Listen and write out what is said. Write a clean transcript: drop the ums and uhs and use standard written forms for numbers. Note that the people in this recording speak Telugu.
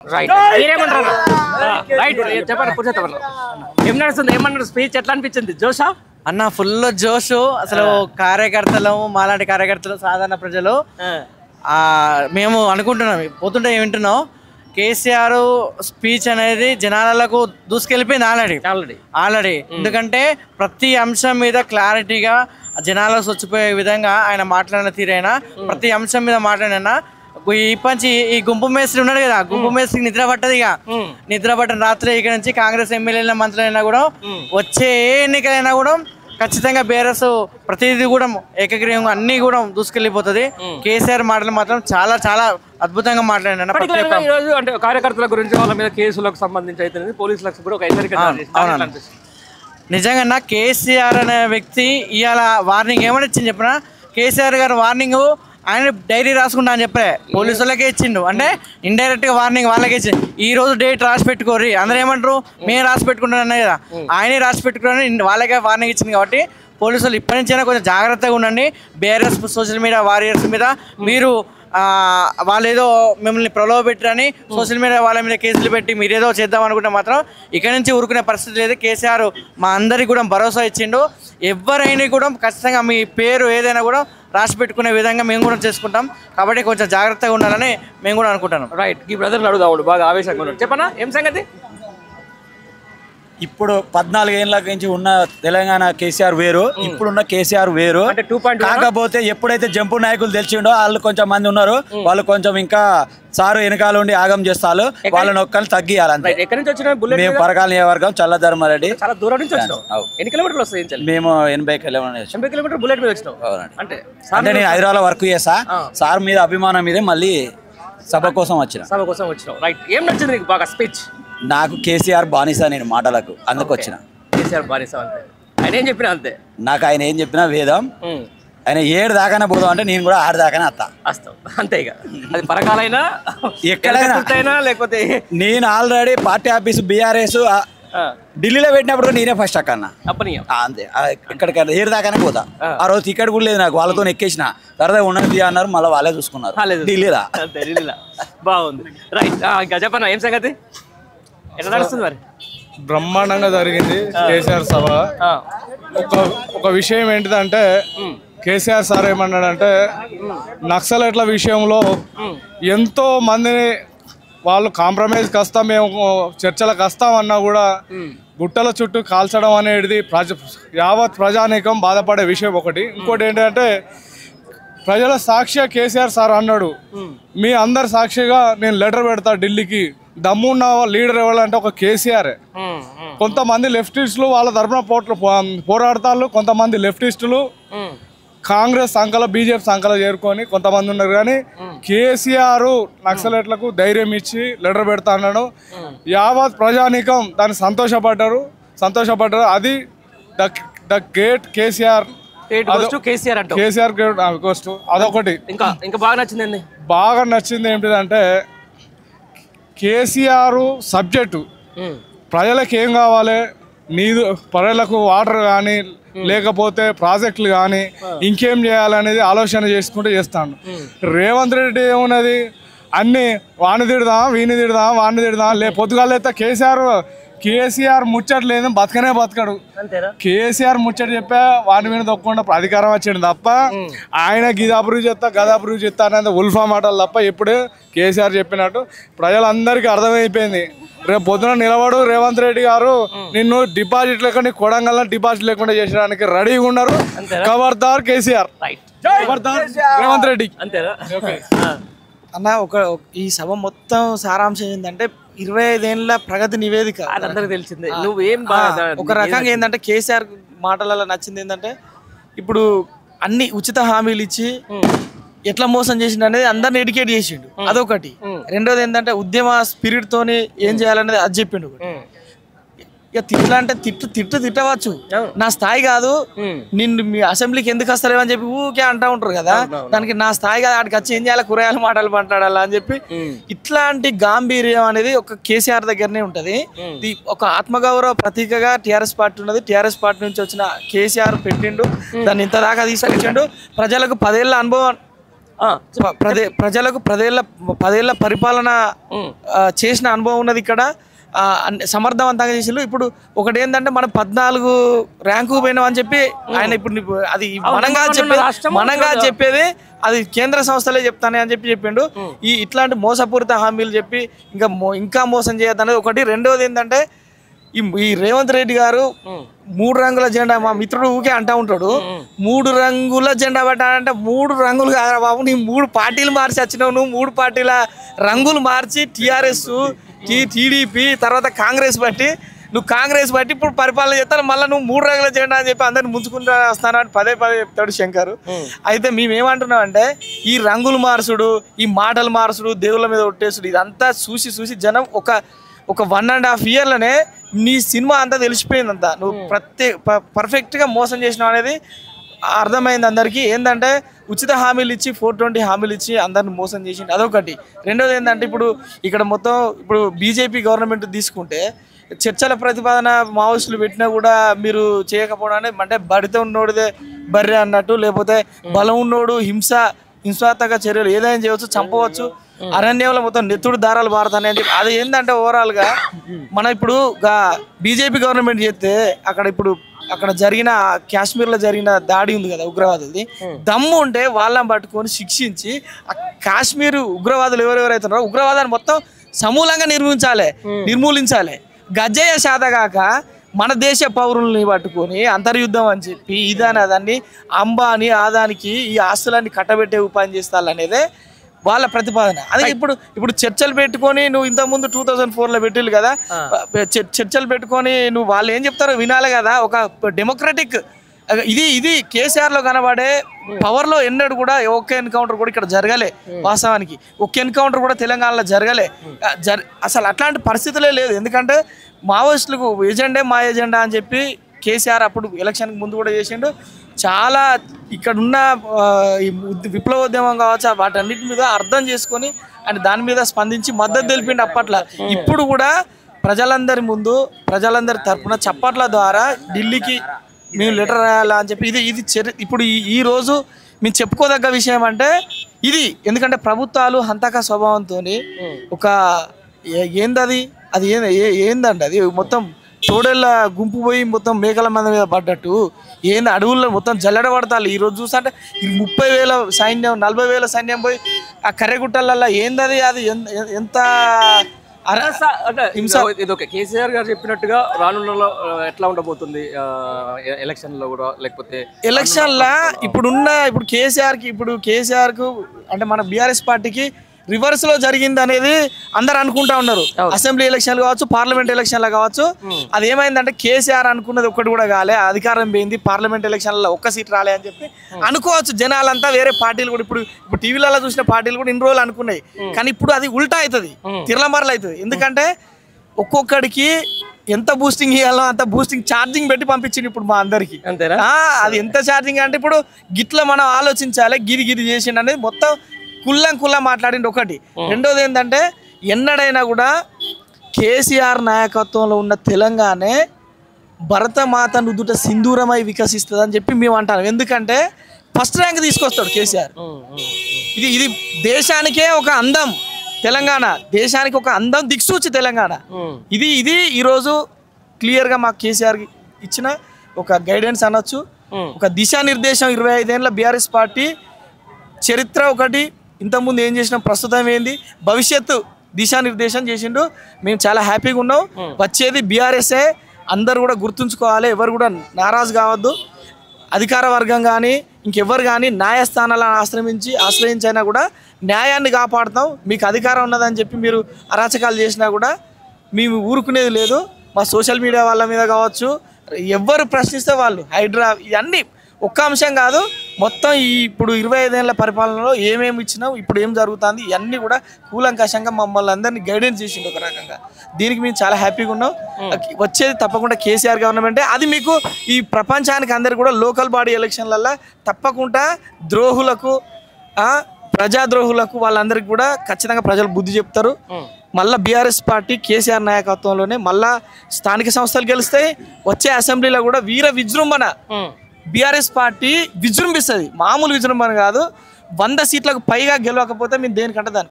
రైట్ మీరేమంటారు? రైట్ చెప్పండి కూర్చోండి. ఏం నడుస్తుంది, ఏమన్నారు స్పీచ్ ఎట్లా అనిపించింది? జోషా అన్న ఫుల్ జోషు. అసలు కార్యకర్తలు మాలాంటి కార్యకర్తలు సాధారణ ప్రజలు మేము అనుకుంటున్నాం, పోతుంటే వింటున్నాం, కేసీఆర్ స్పీచ్ అనేది జనాలకు దూసుకెళ్ళిపోయింది ఆల్రెడీ. ఎందుకంటే ప్రతి అంశం మీద క్లారిటీగా జనాలకు వచ్చిపోయే విధంగా ఆయన మాట్లాడిన తీరైనా ప్రతి అంశం మీద మాట్లాడినా ఈ గుంపు మేస్త్రి ఉన్నాడు కదా, గుంపు మేస్త్రికి నిద్ర పట్టదు. ఇక నిద్ర పట్టిన రాత్రి ఇక్కడ నుంచి కాంగ్రెస్ ఎమ్మెల్యేల మంత్రులైనా కూడా వచ్చే ఏ ఎన్నికలైనా కూడా ఖచ్చితంగా బీఆర్ఎస్ ప్రతిదీ కూడా ఏకగ్రీవంగా అన్ని కూడా దూసుకెళ్ళిపోతుంది. కేసీఆర్ మాటలు మాత్రం చాలా చాలా అద్భుతంగా మాట్లాడిన అంటే కార్యకర్తల గురించి వాళ్ళ మీద కేసులకు సంబంధించి అయితే పోలీసులకు కూడా ఒక హెచ్చరిక. నిజంగా కేసీఆర్ అనే వ్యక్తి ఇవాళ వార్నింగ్ ఏమని ఇచ్చింది చెప్పిన, కేసీఆర్ గారు వార్నింగ్ ఆయన డైరీ రాసుకుంటా అని చెప్పే పోలీసు వాళ్ళకే ఇచ్చిండు. అంటే ఇండైరెక్ట్ గా వార్నింగ్ వాళ్ళకే ఇచ్చిండు, ఈ రోజు డేట్ రాసి పెట్టుకోరి. అందరూ ఏమంటారు, మేము రాసి పెట్టుకుంటాను కదా, ఆయనే రాసి పెట్టుకుని వాళ్ళకే వార్నింగ్ ఇచ్చింది. కాబట్టి పోలీసులు ఇప్పటి నుంచైనా కొంచెం జాగ్రత్తగా ఉండండి. బీఆర్ఎస్ సోషల్ మీడియా వారియర్స్ మీద మీరు వాళ్ళు ఏదో మిమ్మల్ని ప్రలోభ పెట్టరని సోషల్ మీడియా వాళ్ళ మీద కేసులు పెట్టి మీరు ఏదో చేద్దాం అనుకుంటే మాత్రం ఇక్కడి నుంచి ఊరుకునే పరిస్థితి లేదు. కేసీఆర్ మా అందరికి కూడా భరోసా ఇచ్చిండు. ఎవరైనా కూడా ఖచ్చితంగా మీ పేరు ఏదైనా కూడా రాసి పెట్టుకునే విధంగా మేము కూడా చేసుకుంటాం. కాబట్టి కొంచెం జాగ్రత్తగా ఉండాలని మేము కూడా అనుకుంటున్నాం. రైట్. ఈ బ్రదర్ అడుగుదాం, బాగా ఆవేశంగా ఉన్నాడు, చెప్పనా ఏం సంగతి? ఇప్పుడు 14 ఏళ్ళ నుంచి ఉన్న తెలంగాణ కేసీఆర్ వేరు, ఇప్పుడున్న కేసీఆర్ వేరు. కాకపోతే ఎప్పుడైతే జంపు నాయకులు తెలిసిండో వాళ్ళు కొంచెం మంది ఉన్నారు, వాళ్ళు కొంచెం ఇంకా సారు వెనకాల ఉండి ఆగం చేస్తారు, వాళ్ళని ఒక్కరిని తగ్గియాలంటే. మేము పరకాల నియోజకవర్గం చల్లధర్మారెడ్డి. చాలా దూరం నుంచి వచ్చినాం. ఎన్ని కిలోమీటర్లు వస్తాయి? మేము 80 కిలోమీటర్లు బుల్లెట్ మీద వచ్చినాం. అంటే నేను హైదరాబాద్ వర్క్ చేసా, సార్ మీద అభిమానం మీద మళ్ళీ సభ కోసం వచ్చిన. రైట్. ఏం నచ్చింది నీకు బాగా స్పీచ్? నాకు కేసీఆర్ బానిసా, నేను మాటలకు అందుకు వచ్చిన. కేసీఆర్ బానిసా అంతే, ఆయన ఏం చెప్పినా అంతే. నాకు ఆయన ఏం చెప్పినా వేదం. ఆయన 7 దాకానే పోదాం అంటే నేను కూడా 6 దాకానే వస్తాం అంతే. ఇక అది పరకాలైనా ఎక్కడైనా లేకపోతే నేను ఆల్రెడీ పార్టీ ఆఫీసు బీఆర్ఎస్ ఢిల్లీలో పెట్టినప్పుడు నేనే ఫస్ట్ అక్కన్నా అంతే. ఎక్కడికైనా 7 దాకానే పోతా. ఆ రోజు టికెట్ కూడా లేదు నాకు, వాళ్ళతో ఎక్కేసిన తర్వాత ఉన్నది అన్నారు, మళ్ళీ వాళ్ళే చూసుకున్నారు ఢిల్లీలో. బాగుంది. రైట్. ఇంకా చెప్పన్నా ఏం సంగతి, ఎట్లా నడుస్తుంది మరి? బ్రహ్మాండంగా జరిగింది కేసీఆర్ సభ. ఒక విషయం ఏంటిదంటే కేసీఆర్ సార్ ఏమన్నాడంటే నక్సలైట్ల విషయంలో ఎంతో మందిని వాళ్ళు కాంప్రమైజ్కి వస్తాం, మేము చర్చలకు వస్తామన్నా కూడా గుట్టల చుట్టూ కాల్చడం అనేది యావత్ ప్రజానీకం బాధపడే విషయం ఒకటి. ఇంకోటి ఏంటంటే ప్రజల సాక్షిగా కేసీఆర్ సార్ అన్నాడు, మీ అందరి సాక్షిగా నేను లెటర్ పెడతా ఢిల్లీకి, దమ్మున్న లీడర్ ఎవరంటే ఒక కేసీఆర్. కొంతమంది లెఫ్టిస్టులు వాళ్ళ తరఫున పోరాడతారు, కొంతమంది లెఫ్టిస్టులు కాంగ్రెస్ సంఖలో బీజేపీ సంఖలో చేరుకొని కొంతమంది ఉన్నారు. కానీ కేసీఆర్ నక్సలైట్లకు ధైర్యం ఇచ్చి లెటర్ పెడతా అన్నాడు. యావత్ ప్రజానీకం దాన్ని సంతోషపడ్డారు. అది ద గ్రేట్ కేసీఆర్. అదొకటి. ఇంకా బాగా నచ్చింది ఏంటిదంటే కేసీఆర్ సబ్జెక్టు ప్రజలకు ఏం కావాలి, ప్రజలకు వాటర్ కానీ లేకపోతే ప్రాజెక్టులు కానీ ఇంకేం చేయాలనేది ఆలోచన చేసుకుంటూ చేస్తాను. రేవంత్ రెడ్డి ఏమున్నది, అన్ని వాణి తిడదాం వీణి తిడదాం పొద్దుగాలైతే కేసీఆర్ ముచ్చట లేదు, బతకనే బతకడు. కేసీఆర్ ముచ్చట చెప్పా వాని మీద తొక్కకుండా అధికారం వచ్చింది తప్ప ఆయన గిదాభివృద్ధి చేస్తా అనేది ఉల్ఫా మాటలు తప్ప ఎప్పుడే కేసీఆర్ చెప్పినట్టు ప్రజలందరికీ అర్థమైపోయింది. రేపు పొద్దున నిలబడు రేవంత్ రెడ్డి గారు నిన్ను డిపాజిట్ లేకుండా కొడంగల్ డిపాజిట్ లేకుండా చేసడానికి రెడీగా ఉన్నారు. ఖబర్దార్ కేసీఆర్, రేవంత్ రెడ్డి. అన్న ఈ సభ మొత్తం సారాంశం ఏంటంటే 25 ఏళ్ళ ప్రగతి నివేదిక. తెలిసింది. ఒక రకంగా ఏంటంటే కేసీఆర్ మాటలలో నచ్చింది ఏంటంటే ఇప్పుడు అన్ని ఉచిత హామీలు ఇచ్చి ఎట్లా మోసం చేసిండు అనేది అందరిని ఎడ్యుకేట్ చేసిండు, అదొకటి. రెండోది ఏంటంటే ఉద్యమ స్పిరిట్ తోని ఏం చేయాలనేది అది చెప్పిండు. ఇక తిట్లా అంటే తిట్టవచ్చు, నా స్థాయి కాదు, నిన్ను మీ అసెంబ్లీకి ఎందుకు వస్తలేవని చెప్పి ఊకే అంటూ ఉంటారు కదా, దానికి నా స్థాయి కాదు, ఆడికి వచ్చి ఏం చేయాలి, కూరగాయల మాటలు మాట్లాడాలా అని చెప్పి ఇట్లాంటి గాంభీర్యం అనేది ఒక కేసీఆర్ దగ్గరనే ఉంటది. ఒక ఆత్మగౌరవ ప్రతీకగా టీఆర్ఎస్ పార్టీ ఉన్నది. టీఆర్ఎస్ పార్టీ నుంచి వచ్చిన కేసీఆర్ పెట్టిండు, దాన్ని ఇంత దాకా తీసుకొచ్చిండు. ప్రజలకు 10 ఏళ్ళ అనుభవం పదేళ్ల పరిపాలన చేసిన అనుభవం ఉన్నది ఇక్కడ. సమర్థవంతంగా చేసిండు. ఇప్పుడు ఒకటి ఏంటంటే మనం 14 ర్యాంకు పోయినాం అని చెప్పి ఆయన ఇప్పుడు అది మనంగా చెప్పేది అది కేంద్ర సంస్థలే చెప్తానే అని చెప్పి చెప్పిండు. ఇట్లాంటి మోసపూరిత హామీలు చెప్పి ఇంకా మోసం చేయొద్దనేది ఒకటి. రెండవది ఏంటంటే ఈ రేవంత్ రెడ్డి గారు 3 రంగుల జెండా, మా మిత్రుడు ఊకే అంటా ఉంటాడు 3 రంగుల జెండా పెట్టాలంటే 3 రంగులు కాదురా బాబు, నీ 3 పార్టీలు మార్చి వచ్చినావు. నువ్వు 3 పార్టీల రంగులు మార్చి టీఆర్ఎస్, టీడీపీ, తర్వాత కాంగ్రెస్ బట్టి ఇప్పుడు పరిపాలన చేస్తాను. మళ్ళీ నువ్వు 3 రంగుల జెండా అని చెప్పి అందరిని ముంచుకుంటూ వస్తాను అని పదే చెప్తాడు శంకర్. అయితే మేమేమంటున్నాం అంటే ఈ రంగులు మార్చుడు, ఈ మాటలు మార్చుడు, దేవుళ్ళ మీద ఒట్టేసుడు ఇదంతా చూసి జనం ఒక 1.5 ఇయర్లోనే నీ సినిమా అంతా తెలిసిపోయిందంతా. నువ్వు పర్ఫెక్ట్గా మోసం చేసినావు అనేది అర్థమైంది అందరికీ. ఏంటంటే ఉచిత హామీలు ఇచ్చి 420 హామీలు ఇచ్చి అందరిని మోసం చేసింది అదొకటి. రెండోది ఏంటంటే ఇక్కడ మొత్తం బీజేపీ గవర్నమెంట్ తీసుకుంటే చర్చల ప్రతిపాదన మావోయిస్టులు పెట్టినా కూడా మీరు చేయకపోవడానికి అంటే బడితో ఉన్నోడిదే బర్రె అన్నట్టు, లేకపోతే బలం ఉన్నోడు హింసాత్మక చర్యలు ఏదైనా చేయవచ్చు, చంపవచ్చు, అరణ్యంలో మొత్తం నెత్తుడు దారాలు మారుతాయి అని చెప్పి అది ఏంటంటే ఓవరాల్గా మన ఇప్పుడు బీజేపీ గవర్నమెంట్ చేస్తే అక్కడ జరిగిన కాశ్మీర్లో జరిగిన దాడి ఉంది కదా ఉగ్రవాదులది, దమ్ము ఉంటే వాళ్ళని పట్టుకొని శిక్షించి ఆ కాశ్మీర్ ఉగ్రవాదులు ఎవరెవరైతున్నారో ఉగ్రవాదాన్ని మొత్తం సమూలంగా నిర్మూలించాలి. గజ్జయ్య శాతగాక మన దేశ పౌరుల్ని పట్టుకొని అంతర్యుద్ధం అని చెప్పి అదాన్ని అంబానీ ఆదానికి ఈ ఆస్తులన్నీ కట్టబెట్టే ఉపాయం చేస్తారనేదే వాళ్ళ ప్రతిపాదన. అదే ఇప్పుడు చర్చలు పెట్టుకొని నువ్వు ఇంతకుముందు 2004లో పెట్టిల్లు కదా, చర్చలు పెట్టుకొని నువ్వు వాళ్ళు ఏం చెప్తారో వినాలి కదా. ఒక డెమోక్రటిక్ ఇది కేసీఆర్లో కనబడే పవర్లో ఎన్నడూ కూడా ఒక్క ఎన్కౌంటర్ కూడా ఇక్కడ జరగలే. వాస్తవానికి ఒక్క ఎన్కౌంటర్ కూడా తెలంగాణలో జరగలే. అసలు అట్లాంటి పరిస్థితులే లేదు. ఎందుకంటే మావోయిస్టులకు ఎజెండే మా ఎజెండా అని చెప్పి కేసీఆర్ అప్పుడు ఎలక్షన్కి ముందు కూడా చేసిండు. చాలా ఇక్కడున్న విప్లవోద్యమం కావచ్చు వాటన్నిటి మీద అర్థం చేసుకొని ఆయన దాని మీద స్పందించి మద్దతు తెలిపిండు అప్పట్లో. ఇప్పుడు కూడా ప్రజలందరి తరఫున చప్పట్ల ద్వారా ఢిల్లీకి మేము లెటర్ రాయాలా అని చెప్పి ఇది ఇప్పుడు ఈ రోజు మేము చెప్పుకోదగ్గ విషయం అంటే ఇది. ఎందుకంటే ప్రభుత్వాలు హంతక స్వభావంతో ఏందండి అది మొత్తం తోడేళ్ళ గుంపు పోయి మొత్తం మేకల మంది మీద పడ్డట్టు అడవుల్లో మొత్తం జల్లెడ పడతారు. ఈరోజు చూస్తుంటే 30,000 సైన్యం 40,000 సైన్యం పోయి ఆ కర్రెగుట్టలలో అది ఎంత కేసీఆర్ గారు చెప్పినట్టుగా రానున్న ఎట్లా ఉండబోతుంది ఎలక్షన్లో కూడా, లేకపోతే ఎలక్షన్లా ఇప్పుడు కేసీఆర్కు అంటే మన బీఆర్ఎస్ పార్టీకి రివర్స్ లో జరిగింది అనేది అందరు అనుకుంటా ఉన్నారు. అసెంబ్లీ ఎలక్షన్లు కావచ్చు, పార్లమెంట్ ఎలక్షన్లు కావచ్చు. అది ఏమైందంటే కేసీఆర్ అనుకున్నది ఒక్కటి కూడా కాలే, అధికారం పోయింది, పార్లమెంట్ ఎలక్షన్లలో 1 సీట్ రాలే అని చెప్పి అనుకోవచ్చు. జనాలంతా వేరే పార్టీలు కూడా ఇప్పుడు టీవీలలో చూసిన పార్టీలు కూడా ఇన్ని రోజులు అనుకున్నాయి. కానీ ఇప్పుడు అది ఉల్టా అవుతుంది, తిరలమరలు అవుతుంది. ఎందుకంటే ఒక్కొక్కడికి ఎంత బూస్టింగ్ ఇవ్వాలో అంత బూస్టింగ్ ఛార్జింగ్ పెట్టి పంపించింది ఇప్పుడు మా అందరికి. అది ఎంత ఛార్జింగ్ అంటే ఇప్పుడు గిట్ల మనం ఆలోచించాలి, గిరి చేసిండు అనేది మొత్తం కుల్లం మాట్లాడింది ఒకటి. రెండోది ఏంటంటే ఎన్నడైనా కూడా కేసీఆర్ నాయకత్వంలో ఉన్న తెలంగాణ భరతమాత నుదుట సింధూరమై వికసిస్తుంది అని చెప్పి మేము అంటాం. ఎందుకంటే ఫస్ట్ ర్యాంక్ తీసుకొస్తాడు కేసీఆర్. ఇది దేశానికే ఒక అందం తెలంగాణ, దేశానికి ఒక అందం దిక్సూచి తెలంగాణ. ఇది ఈరోజు క్లియర్గా మాకు కేసీఆర్ ఇచ్చిన ఒక గైడెన్స్ అనొచ్చు, ఒక దిశానిర్దేశం. 25 ఏళ్ళ బీఆర్ఎస్ పార్టీ చరిత్ర ఒకటి, ఇంతకుముందు ఏం చేసినాం, ప్రస్తుతం ఏంది, భవిష్యత్తు దిశానిర్దేశం చేసిండు. మేము చాలా హ్యాపీగా ఉన్నాం. వచ్చేది బీఆర్ఎస్ఏ, అందరు కూడా గుర్తుంచుకోవాలి. ఎవరు కూడా నారాజు కావద్దు. అధికార వర్గం కానీ ఇంకెవ్వరు కానీ న్యాయస్థానాలను ఆశ్రయించైనా కూడా న్యాయాన్ని కాపాడుతాం. మీకు అధికారం ఉన్నదని చెప్పి మీరు అరాచకాలు చేసినా కూడా మేము ఊరుకునేది లేదు. మా సోషల్ మీడియా వాళ్ళ మీద కావచ్చు, ఎవరు ప్రశ్నిస్తే వాళ్ళు హైడ్రా ఇవన్నీ ఒక్క అంశం కాదు, మొత్తం ఇప్పుడు 25 ఏళ్ళ పరిపాలనలో ఏమేమి ఇచ్చినాం, ఇప్పుడు ఏం జరుగుతుంది, ఇవన్నీ కూడా కూలంకషంగా మమ్మల్ని అందరినీ గైడెన్స్ చేసిండు ఒక రకంగా. దీనికి మేము చాలా హ్యాపీగా ఉన్నాం. వచ్చేది తప్పకుండా కేసీఆర్ గవర్నమెంటే. అది మీకు ఈ ప్రపంచానికి అందరు కూడా లోకల్ బాడీ ఎలక్షన్లలో తప్పకుండా ద్రోహులకు, ప్రజాద్రోహులకు వాళ్ళందరికీ కూడా ఖచ్చితంగా ప్రజలు బుద్ధి చెప్తారు. మళ్ళీ బీఆర్ఎస్ పార్టీ కేసీఆర్ నాయకత్వంలోనే మళ్ళా స్థానిక సంస్థలు గెలుస్తాయి. వచ్చే అసెంబ్లీలో కూడా వీర విజృంభణ బీఆర్ఎస్ పార్టీ విజృంభిస్తుంది. మామూలు విజృంభణ కాదు, 100 సీట్లకు పైగా గెలవకపోతే మీరు దేనికంటే దాన్ని